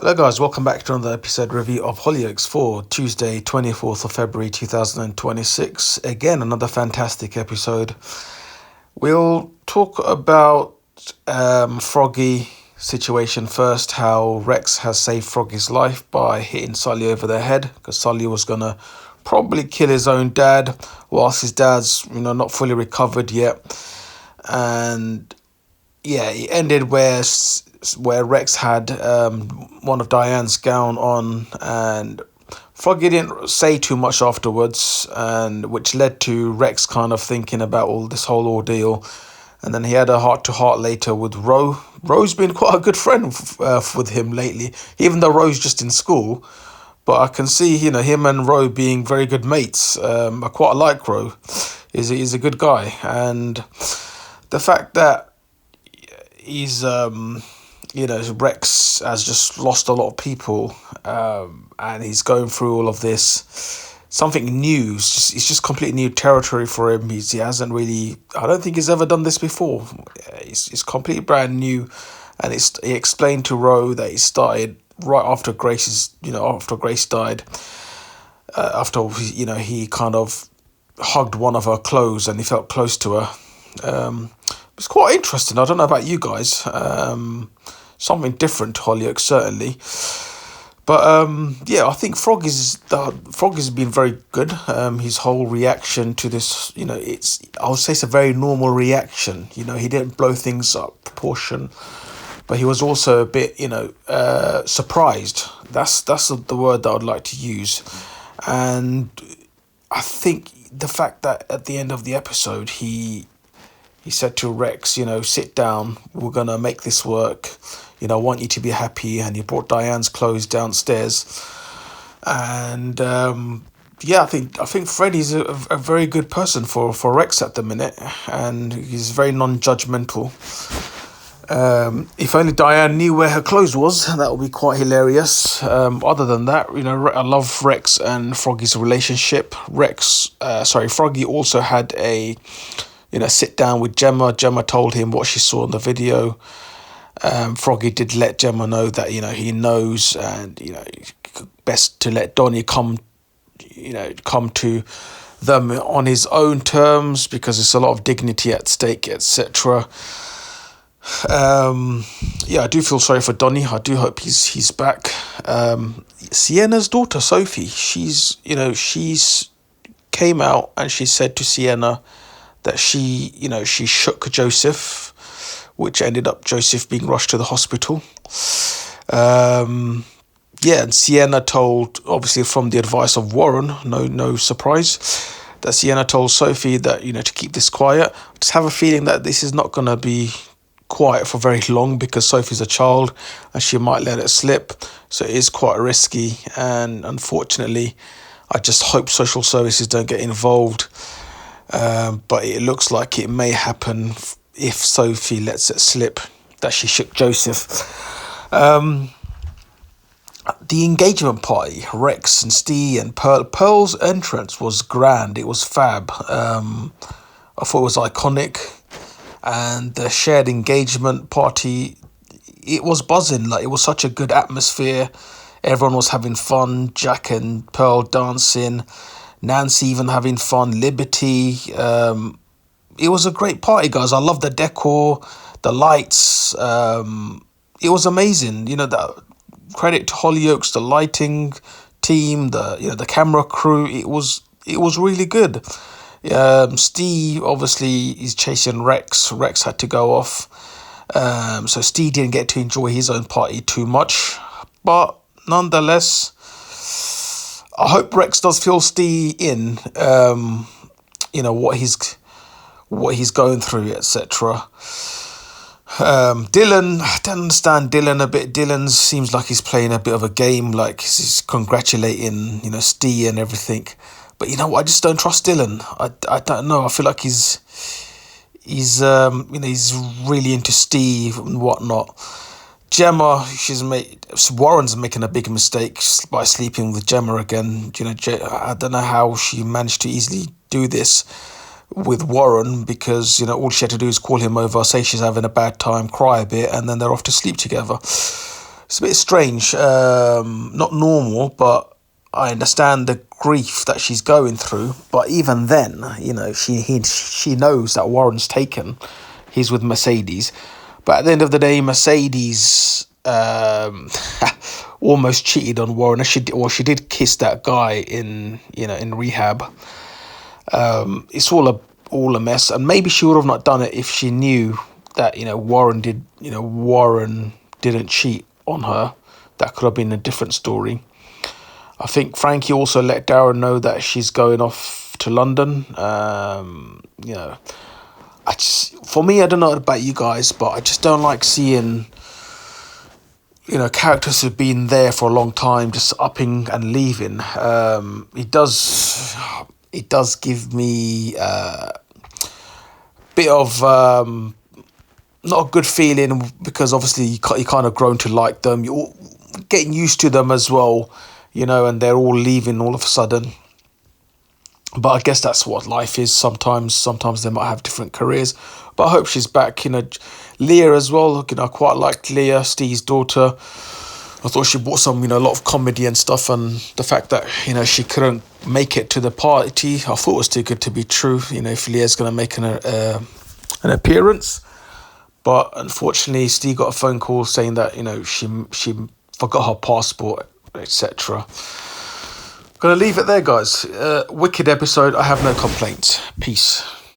Hello guys, welcome back to another episode review of Hollyoaks for Tuesday, 24th of February 2026. Again, another fantastic episode. We'll talk about Froggy situation first, how Rex has saved Froggy's life by hitting Sully over the head, because Sully was going to probably kill his own dad, whilst his dad's, not fully recovered yet. And yeah, it ended where Rex had one of Diane's gown on, and Froggy didn't say too much afterwards, and which led to Rex kind of thinking about all this whole ordeal. And then he had a heart-to-heart later with Ro. Ro's been quite a good friend with him lately, even though Ro's just in school. But I can see, him and Ro being very good mates. I quite like Ro. He's a good guy. And the fact that he's, Rex has just lost a lot of people, and he's going through all of this. Something new. It's just completely new territory for him. He hasn't really. I don't think he's ever done this before. It's completely brand new, and he explained to Ro that he started right after after Grace died. After he kind of hugged one of her clothes and he felt close to her. It's quite interesting. I don't know about you guys. Something different to Hollyoaks, certainly. But I think Froggy's been very good. His whole reaction to this, I would say it's a very normal reaction. He didn't blow things up proportion, but he was also a bit, surprised. That's the word that I'd like to use. And I think the fact that at the end of the episode he said to Rex, sit down, we're going to make this work. I want you to be happy. And he brought Diane's clothes downstairs. And, I think Freddy's a very good person for Rex at the minute. And he's very non-judgmental. If only Diane knew where her clothes was, that would be quite hilarious. Other than that, I love Rex and Froggy's relationship. Froggy also had a sit down with Gemma. Gemma told him what she saw in the video. Froggy did let Gemma know that, he knows, and, best to let Donnie come to them on his own terms, because there's a lot of dignity at stake, etc. I do feel sorry for Donnie. I do hope he's back. Sienna's daughter, Sophie, she's came out and she said to Sienna that she shook Joseph, which ended up Joseph being rushed to the hospital. And Sienna told, obviously from the advice of Warren, no surprise, that Sienna told Sophie that, to keep this quiet. I just have a feeling that this is not going to be quiet for very long, because Sophie's a child and she might let it slip. So it is quite risky, and unfortunately, I just hope social services don't get involved. But it looks like it may happen if Sophie lets it slip that she shook Joseph. The engagement party, Rex and Steve and Pearl. Pearl's entrance was grand. It was fab. I thought it was iconic. And the shared engagement party, it was buzzing. Like, it was such a good atmosphere. Everyone was having fun. Jack and Pearl dancing. Nancy even having fun. Liberty. It was a great party, guys. I love the decor, the lights. It was amazing. The credit to Hollyoaks, the lighting team, the camera crew. It was really good. Steve obviously is chasing Rex. Rex had to go off. So Steve didn't get to enjoy his own party too much. But nonetheless, I hope Rex does fill Steve in, what he's going through, etc. Dylan, I don't understand Dylan a bit. Dylan seems like he's playing a bit of a game, like he's congratulating, Steve and everything. But I just don't trust Dylan. I don't know. I feel like he's really into Steve and whatnot. Gemma, Warren's making a big mistake by sleeping with Gemma again. I don't know how she managed to easily do this with Warren, because all she had to do is call him over, say she's having a bad time, cry a bit, and then they're off to sleep together. It's a bit strange, not normal, but I understand the grief that she's going through. But even then, she knows that Warren's taken. He's with Mercedes, but at the end of the day, Mercedes almost cheated on Warren. She did kiss that guy in rehab. It's all a mess, and maybe she would have not done it if she knew that Warren didn't cheat on her. That could have been a different story. I think Frankie also let Darren know that she's going off to London. For me, I don't know about you guys, but I just don't like seeing characters who've been there for a long time just upping and leaving. It does give me a bit of not a good feeling, because obviously you kind of grown to like them. You're getting used to them as well, and they're all leaving all of a sudden. But I guess that's what life is sometimes. Sometimes they might have different careers. But I hope she's back. Leah as well. I quite liked Leah, Steve's daughter. I thought she brought some, a lot of comedy and stuff. And the fact that, she couldn't make it to the party, I thought was too good to be true. If Leah's going to make an appearance. But unfortunately, Steve got a phone call saying that, she forgot her passport, etc. Gonna leave it there, guys. Wicked episode. I have no complaints. Peace.